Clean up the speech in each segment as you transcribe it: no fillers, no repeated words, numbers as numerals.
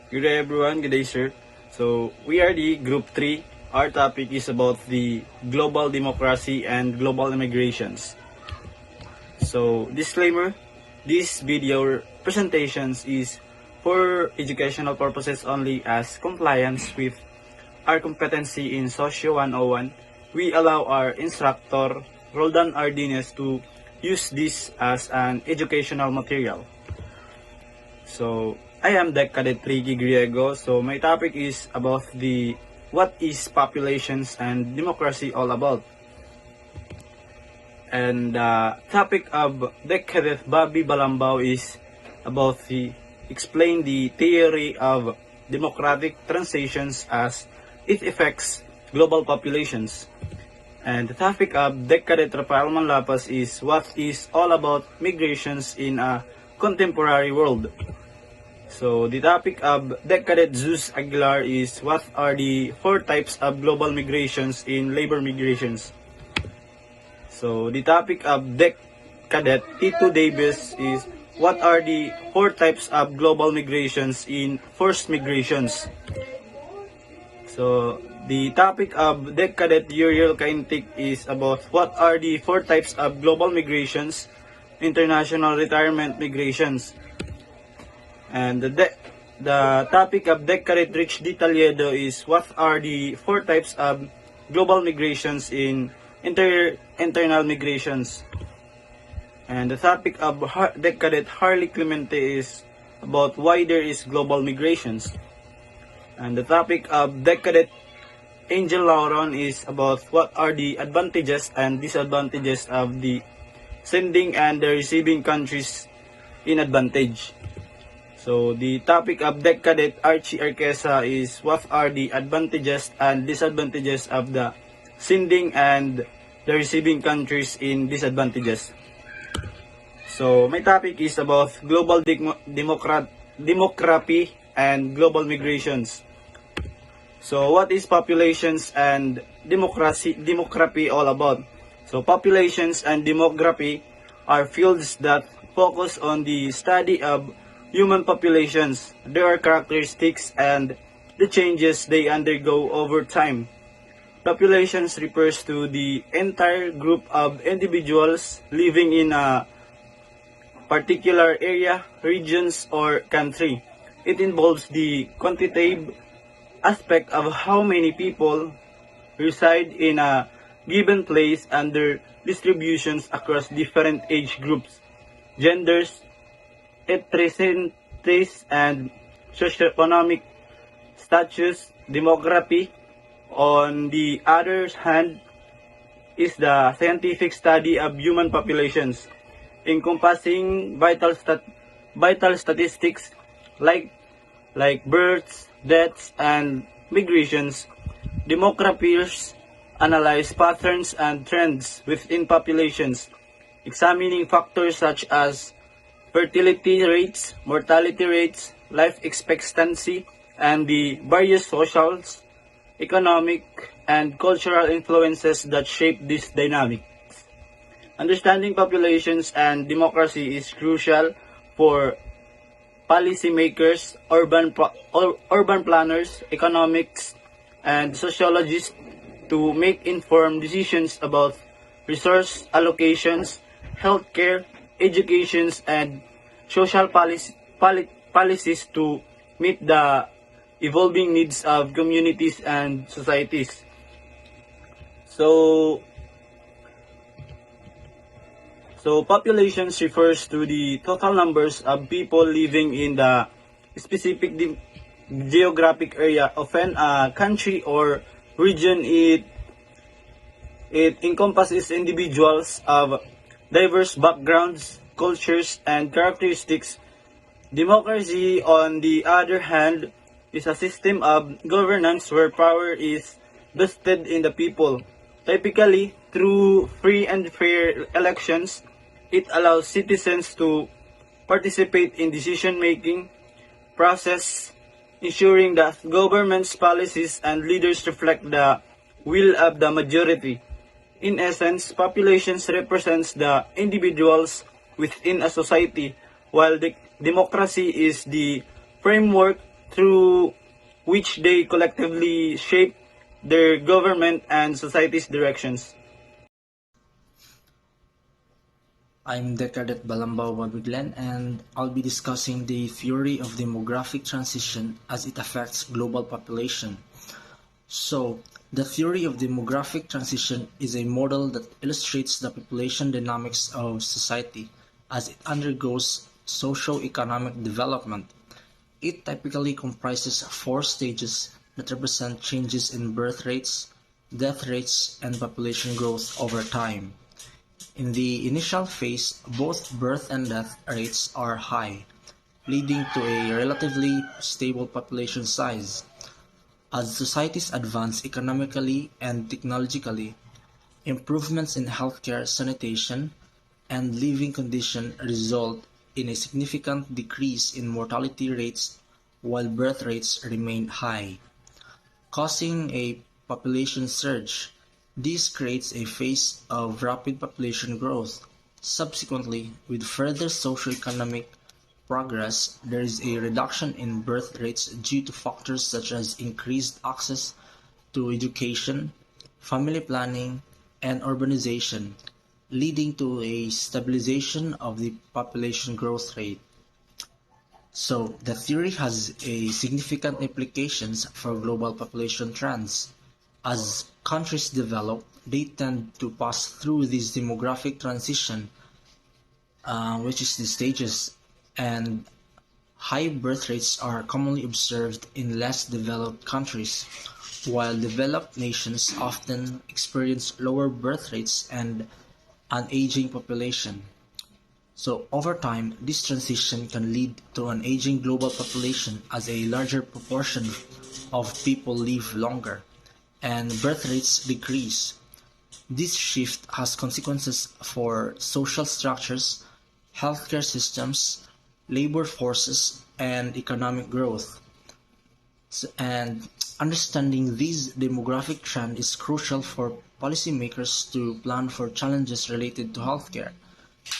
Good day everyone, good day sir. So we are the group 3. Our topic is about the global democracy and global immigrations. So disclaimer, this video presentations is for educational purposes only as compliance with our competency in Socio 101. We allow our instructor, Roldan Ardines, to use this as an educational material. So I am Deck Cadet Ricky Griego. So my topic is about the what is populations and democracy all about. And the topic of Deck Cadet Bobby Balambao is about the explain the theory of democratic transitions as it affects global populations. And the topic of Deck Cadet Rafael Manlapas is what is all about migrations in a contemporary world. So the topic of Deck Cadet Zeus Aguilar is what are the 4 types of global migrations in labor migrations. So the topic of Deck Cadet Tito Davis is what are the 4 types of global migrations in forced migrations. So the topic of Deck Cadet Uriel Kaintik is about what are the 4 types of global migrations, international retirement migrations. And the topic of Deck Cadet Rich D. Taliedo is what are the 4 types of global migrations in internal migrations. And the topic of Deck Cadet Harley Clemente is about why there is global migrations. And the topic of Deck Cadet Angel Lauron is about what are the advantages and disadvantages of the sending and the receiving countries in advantage. So the topic of Deck Cadet Archie Arquesa is what are the advantages and disadvantages of the sending and the receiving countries in disadvantages. So my topic is about global demography and global migrations. So what is populations and demography all about? So populations and demography are fields that focus on the study of human populations, their characteristics, and the changes they undergo over time. Populations refers to the entire group of individuals living in a particular area, regions, or country. It involves the quantitative aspect of how many people reside in a given place and their distributions across different age groups, genders, ethnicities, and socioeconomic status. Demography, on the other hand, is the scientific study of human populations, encompassing vital statistics like births, deaths, and migrations. Demographers analyze patterns and trends within populations, examining factors such as fertility rates, mortality rates, life expectancy, and the various social, economic, and cultural influences that shape this dynamic. Understanding populations and democracy is crucial for policymakers, urban planners, economics, and sociologists to make informed decisions about resource allocations, healthcare, educations, and social policies to meet the evolving needs of communities and societies. So populations refers to the total numbers of people living in the specific geographic area of a country or region. It encompasses individuals of diverse backgrounds, cultures, and characteristics. Democracy, on the other hand, is a system of governance where power is vested in the people. Typically, through free and fair elections, it allows citizens to participate in decision-making process, ensuring that government's policies and leaders reflect the will of the majority. In essence, populations represents the individuals within a society, while the democracy is the framework through which they collectively shape their government and society's directions. I'm Decadet Balambao Mabiglen, and I'll be discussing the theory of demographic transition as it affects global population. So, the theory of demographic transition is a model that illustrates the population dynamics of society as it undergoes socio-economic development. It typically comprises four stages that represent changes in birth rates, death rates, and population growth over time. In the initial phase, both birth and death rates are high, leading to a relatively stable population size. As societies advance economically and technologically, improvements in healthcare, sanitation, and living conditions result in a significant decrease in mortality rates while birth rates remain high, causing a population surge. This creates a phase of rapid population growth. Subsequently, with further socioeconomic progress, there is a reduction in birth rates due to factors such as increased access to education, family planning, and urbanization, leading to a stabilization of the population growth rate. So, the theory has a significant implications for global population trends. As countries develop, they tend to pass through this demographic transition, which is the stages, and high birth rates are commonly observed in less developed countries, while developed nations often experience lower birth rates and an aging population. So over time, this transition can lead to an aging global population as a larger proportion of people live longer and birth rates decrease. This shift has consequences for social structures, healthcare systems, labor forces, and economic growth. And understanding this demographic trend is crucial for policymakers to plan for challenges related to healthcare,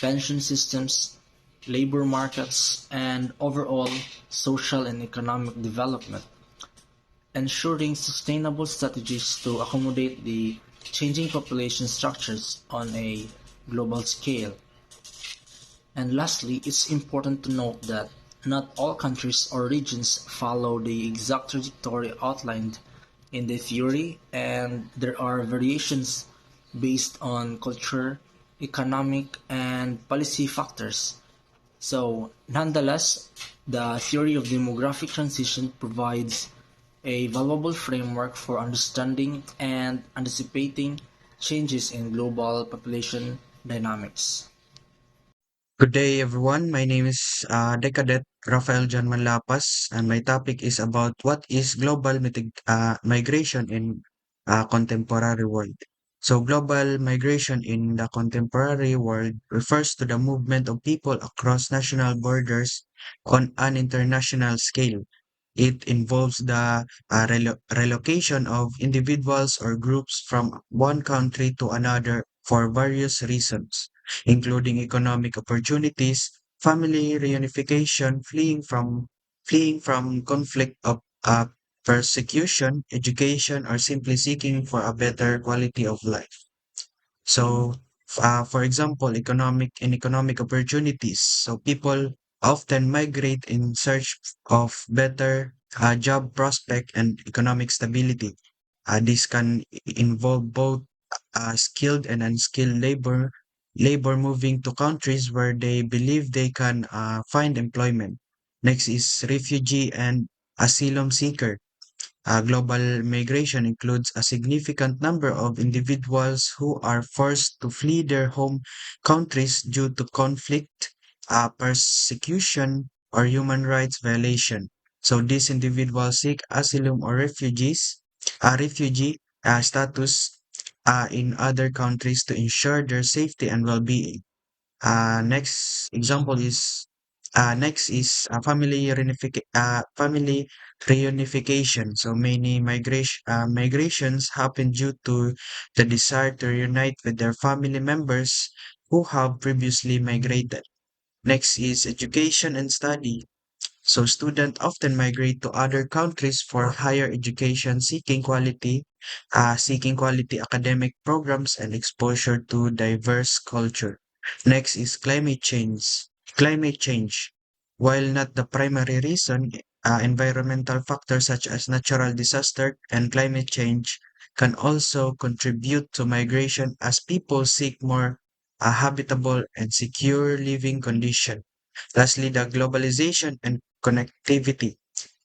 pension systems, labor markets, and overall social and economic development, ensuring sustainable strategies to accommodate the changing population structures on a global scale. And lastly, it's important to note that not all countries or regions follow the exact trajectory outlined in the theory, and there are variations based on culture, economic, and policy factors. So, nonetheless, the theory of demographic transition provides a valuable framework for understanding and anticipating changes in global population dynamics. Good day, everyone. My name is Decadet Rafael John Manlapas, and my topic is about what is global migration in contemporary world. So, global migration in the contemporary world refers to the movement of people across national borders on an international scale. It involves the relocation of individuals or groups from one country to another for various reasons, including economic opportunities, family reunification, fleeing from conflict of persecution, education, or simply seeking for a better quality of life. So, for example, economic opportunities. So people often migrate in search of better job prospect and economic stability. This can involve both skilled and unskilled labor moving to countries where they believe they can find employment. Next is refugee and asylum seeker. Global migration includes a significant number of individuals who are forced to flee their home countries due to conflict, persecution, or human rights violation. So these individuals seek asylum or refugee status in other countries to ensure their safety and well-being. Next is family reunification. So many migrations happen due to the desire to reunite with their family members who have previously migrated. Next is education and study. So students often migrate to other countries for higher education, seeking quality academic programs and exposure to diverse culture. Next is climate change. Climate change, while not the primary reason, environmental factors such as natural disaster and climate change can also contribute to migration as people seek more habitable and secure living conditions. Lastly, the globalization and connectivity.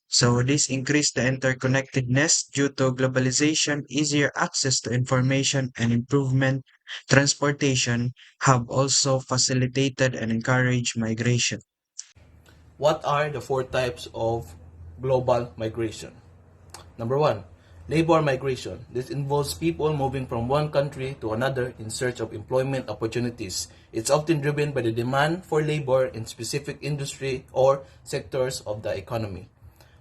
So this increased the interconnectedness due to globalization, easier access to information and improvement transportation have also facilitated and encouraged migration. What are the four types of global migration? Number one, labor migration. This involves people moving from one country to another in search of employment opportunities. It's often driven by the demand for labor in specific industry or sectors of the economy.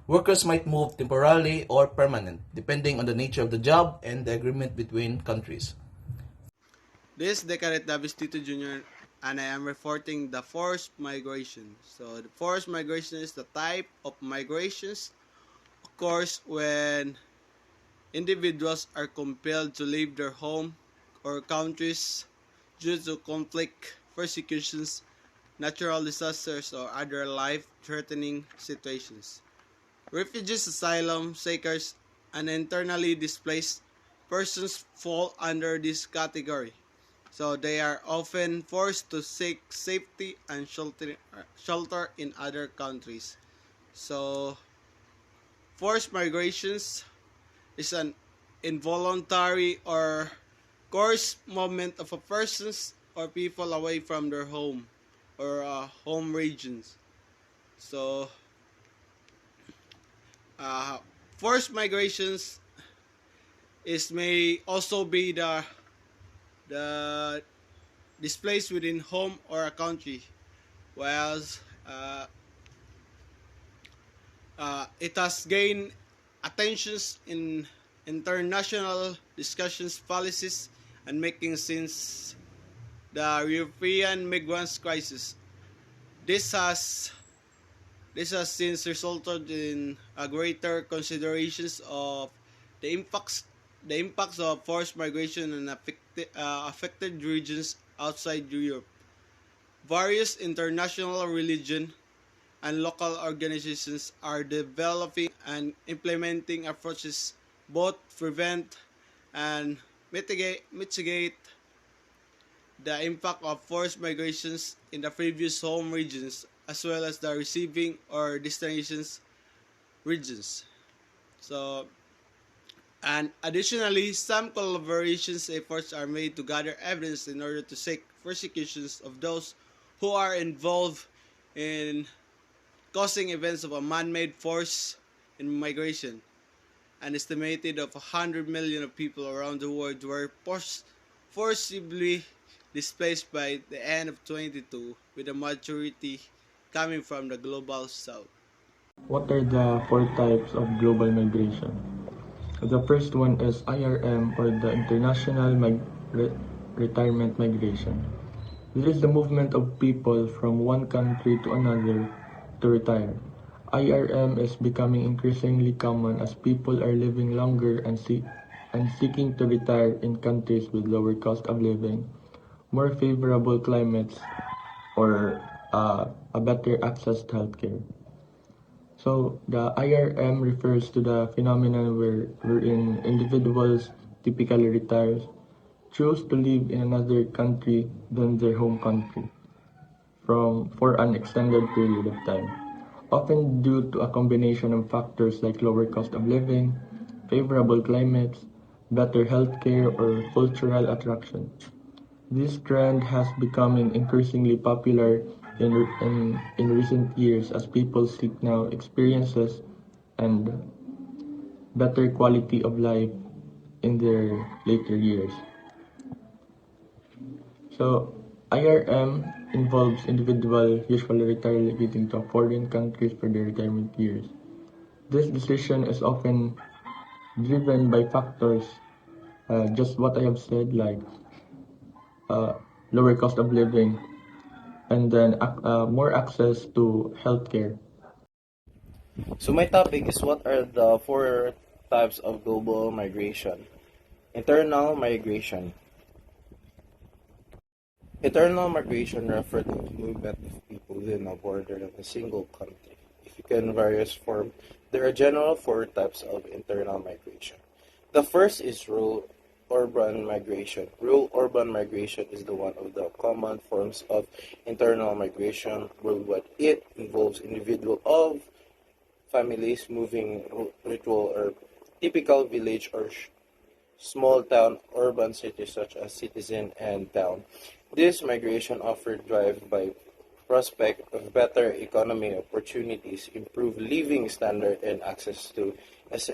Workers might move temporarily or permanent, depending on the nature of the job and the agreement between countries. This is Decaret Davis Tito Jr. and I am reporting the forced migration. So the forced migration is the type of migrations occurs when individuals are compelled to leave their home or countries due to conflict, persecutions, natural disasters, or other life-threatening situations. Refugees, asylum seekers, and internally displaced persons fall under this category. So they are often forced to seek safety and shelter in other countries. So forced migrations is an involuntary or coerced movement of a persons or people away from their home or home regions. So uh, forced migrations is may also be the displaced within home or a country, whilst it has gained attentions in international discussions, policies, and making since the European migrants crisis. This has this has since resulted in a greater considerations of the impacts the impacts of forced migration and affected regions outside Europe. Various international religion and local organizations are developing and implementing approaches both prevent and mitigate the impact of forced migrations in the previous home regions as well as the receiving or destinations regions. So, and additionally, some collaborations efforts are made to gather evidence in order to seek prosecutions of those who are involved in causing events of a man-made force in migration. An estimated of 100 million of people around the world were forcibly displaced by the end of 22, with a majority coming from the global south. What are the four types of global migration? The first one is IRM, or the International Retirement Migration. This is the movement of people from one country to another to retire. IRM is becoming increasingly common as people are living longer and seeking to retire in countries with lower cost of living, more favorable climates, or a better access to healthcare. So the IRM refers to the phenomenon wherein individuals typically retire, choose to live in another country than their home country for an extended period of time, often due to a combination of factors like lower cost of living, favorable climates, better healthcare, or cultural attraction. This trend has becoming increasingly popular in recent years as people seek now experiences and better quality of life in their later years. So, IRM involves individual usually relocating to foreign countries for their retirement years. This decision is often driven by factors, just what I have said, like uh, lower cost of living, and then more access to healthcare. So my topic is what are the four types of global migration? Internal migration. Internal migration refers to movement of people within a border of a single country. If you can various form, there are general four types of internal migration. The first is rural urban migration. Rural urban migration is the one of the common forms of internal migration worldwide. It involves individual of families moving ritual or typical village or small town urban cities such as citizen and town. This migration offered drive by prospect of better economy opportunities, improved living standard and access to es-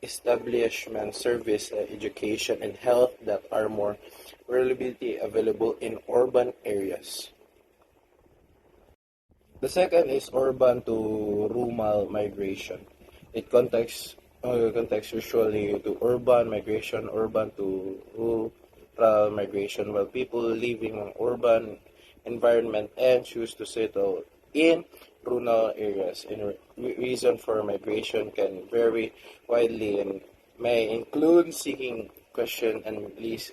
establishment service, education and health that are more reliability available in urban areas. The second is urban to rural migration. It contextually to urban migration, urban to rural migration, while people living in urban environment and choose to settle in rural areas. And reason for migration can vary widely and may include seeking question and lease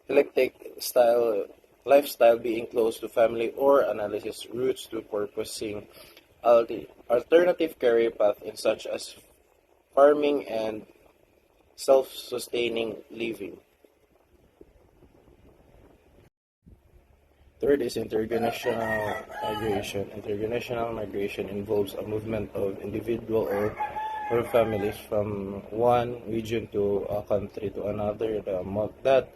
eclectic style lifestyle, being close to family or analysis routes to purposing alternative career path in such as farming and self-sustaining living. Third is international migration. International migration involves a movement of individual or families from one region to a country to another. That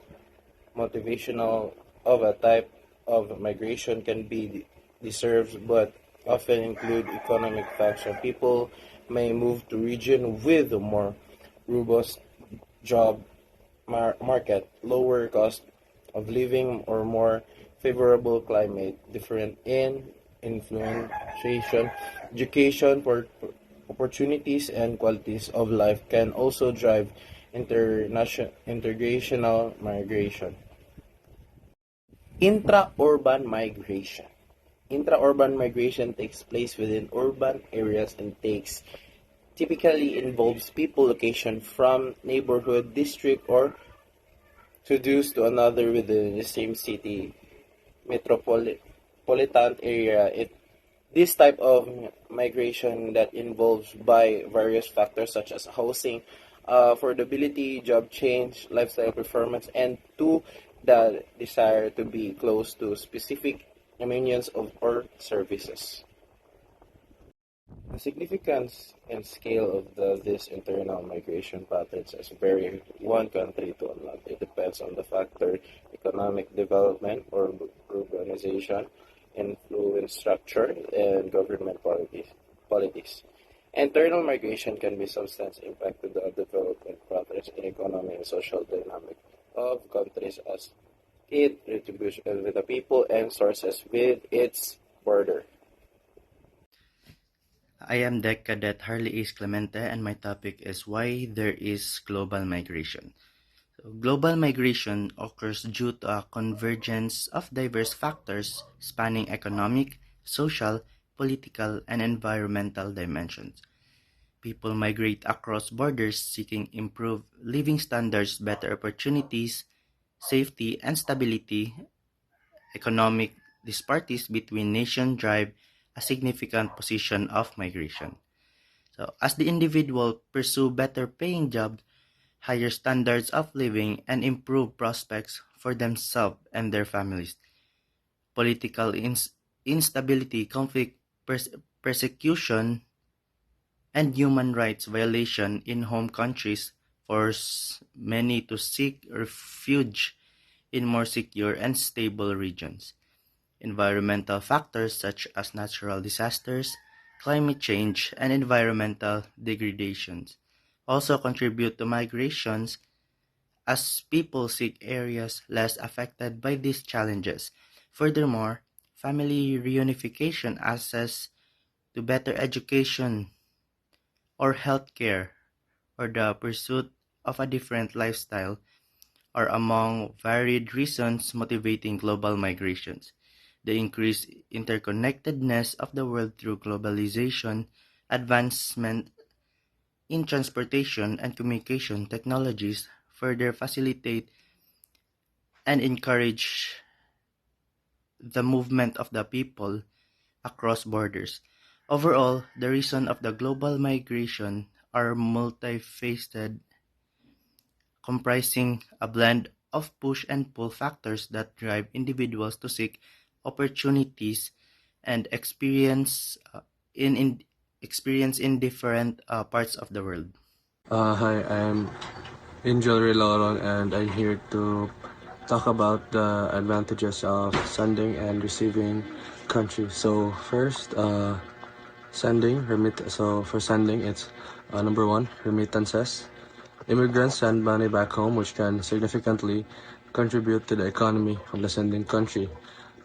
motivational of a type of migration can be deserved but often include economic factors. People may move to region with a more robust job market, lower cost of living, or more favorable climate, different in influences, education, opportunities, and qualities of life can also drive international integrational migration. Intra-urban migration. Intra-urban migration takes place within urban areas and takes typically involves people location from neighborhood, district, or reduced to another within the same city metropolitan area. This type of migration that involves by various factors such as housing, affordability, job change, lifestyle performance, and two, the desire to be close to specific dominions of or services. The significance and scale of this internal migration patterns is vary one country to another. It depends on the factor economic development or urbanization, influence structure, and government policies. Internal migration can be substance impact to the development patterns in economic and social dynamic of countries as it retribution with the people and sources with its border. I am Deck Cadet Harley Ace Clemente, and my topic is why there is global migration. So, global migration occurs due to a convergence of diverse factors spanning economic, social, political, and environmental dimensions. People migrate across borders seeking improved living standards, better opportunities, safety, and stability. Economic disparities between nations drive a significant portion of migration. So, as the individual pursue better paying jobs, higher standards of living, and improved prospects for themselves and their families, political instability, conflict, persecution, and human rights violation in home countries force many to seek refuge in more secure and stable regions. Environmental factors such as natural disasters, climate change, and environmental degradations also contribute to migrations as people seek areas less affected by these challenges. Furthermore, family reunification, access to better education or healthcare, or the pursuit of a different lifestyle are among varied reasons motivating global migrations. The increased interconnectedness of the world through globalization Advancement in transportation and communication technologies further facilitate and encourage the movement of the people across borders. Overall, the reason of the global migration are multifaceted, comprising a blend of push and pull factors that drive individuals to seek opportunities and experience in different parts of the world. Hi, I'm Angel Loron and I'm here to talk about the advantages of sending and receiving countries. So first, for sending, it's number one, remittances. Immigrants send money back home, which can significantly contribute to the economy of the sending country,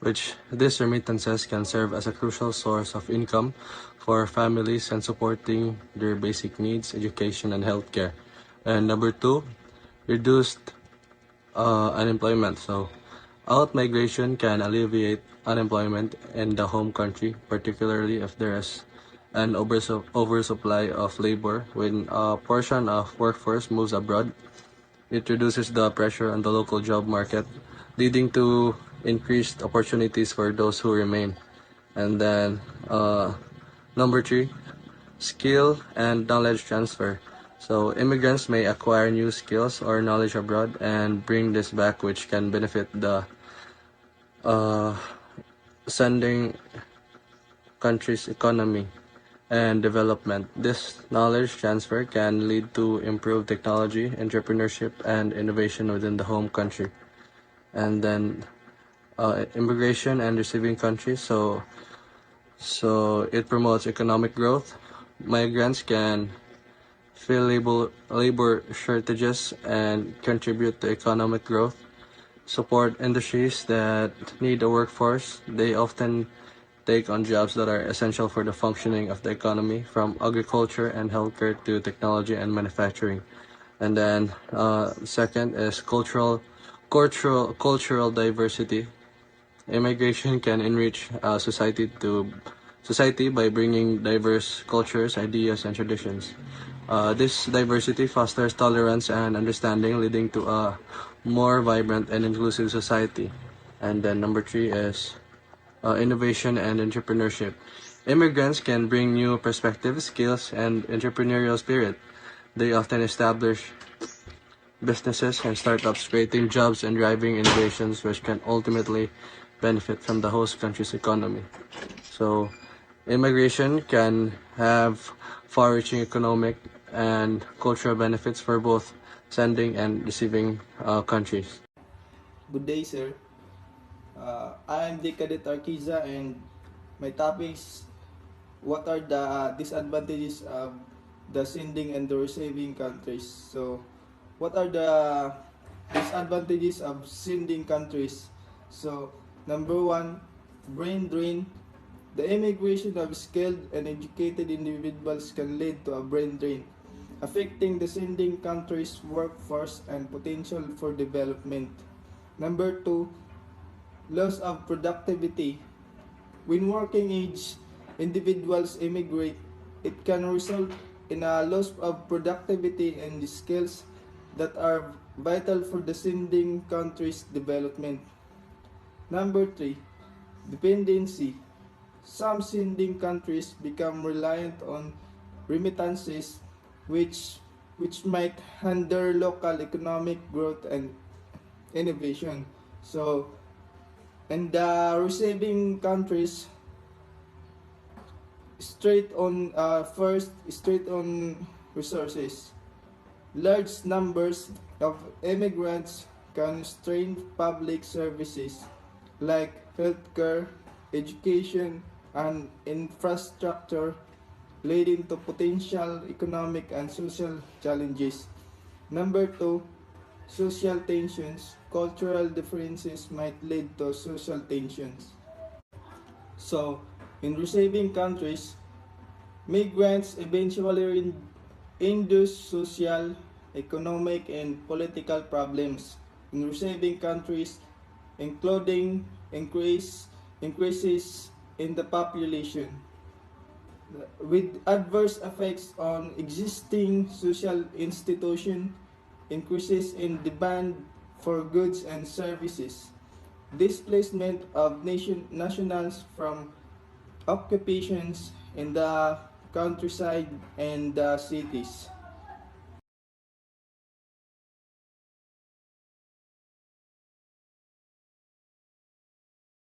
which these remittances can serve as a crucial source of income for families and supporting their basic needs, education, and healthcare. And number two, reduced unemployment. So, out migration can alleviate unemployment in the home country, particularly if there is an oversupply of labor. When a portion of workforce moves abroad, it reduces the pressure on the local job market, leading to increased opportunities for those who remain. And then, number three, skill and knowledge transfer. So immigrants may acquire new skills or knowledge abroad and bring this back, which can benefit the uh, sending country's economy and development. This knowledge transfer can lead to improved technology, entrepreneurship, and innovation within the home country. And then immigration and receiving countries. So it promotes economic growth. Migrants can fill labor shortages and contribute to economic growth, support industries that need a workforce. They often take on jobs that are essential for the functioning of the economy, from agriculture and healthcare to technology and manufacturing. And then second is cultural diversity. Immigration can enrich society by bringing diverse cultures, ideas, and traditions. This diversity fosters tolerance and understanding, leading to a more vibrant and inclusive society. And then number three is innovation and entrepreneurship. Immigrants can bring new perspectives, skills, and entrepreneurial spirit. They often establish businesses and startups, creating jobs and driving innovations which can ultimately benefit from the host country's economy. So, immigration can have far-reaching economic and cultural benefits for both sending and receiving countries. Good day, sir. I'm the Cadet Arquiza, and my topics: what are the disadvantages of the sending and the receiving countries? So, what are the disadvantages of sending countries? So, number one, brain drain. The immigration of skilled and educated individuals can lead to a brain drain, affecting the sending country's workforce and potential for development. Number two, loss of productivity. When working age individuals immigrate, it can result in a loss of productivity and skills that are vital for the sending country's development. Number three, dependency. Some sending countries become reliant on remittances, which might hinder local economic growth and innovation. So, and the receiving countries straight on resources. Large numbers of immigrants can strain public services like healthcare, education, and infrastructure, leading to potential economic and social challenges. Number two, social tensions. Cultural differences might lead to social tensions. So, in receiving countries, migrants eventually induce social, economic, and political problems in receiving countries, including increases in the population. with adverse effects on existing social institutions, increases in demand for goods and services, displacement of nationals from occupations in the countryside and the cities,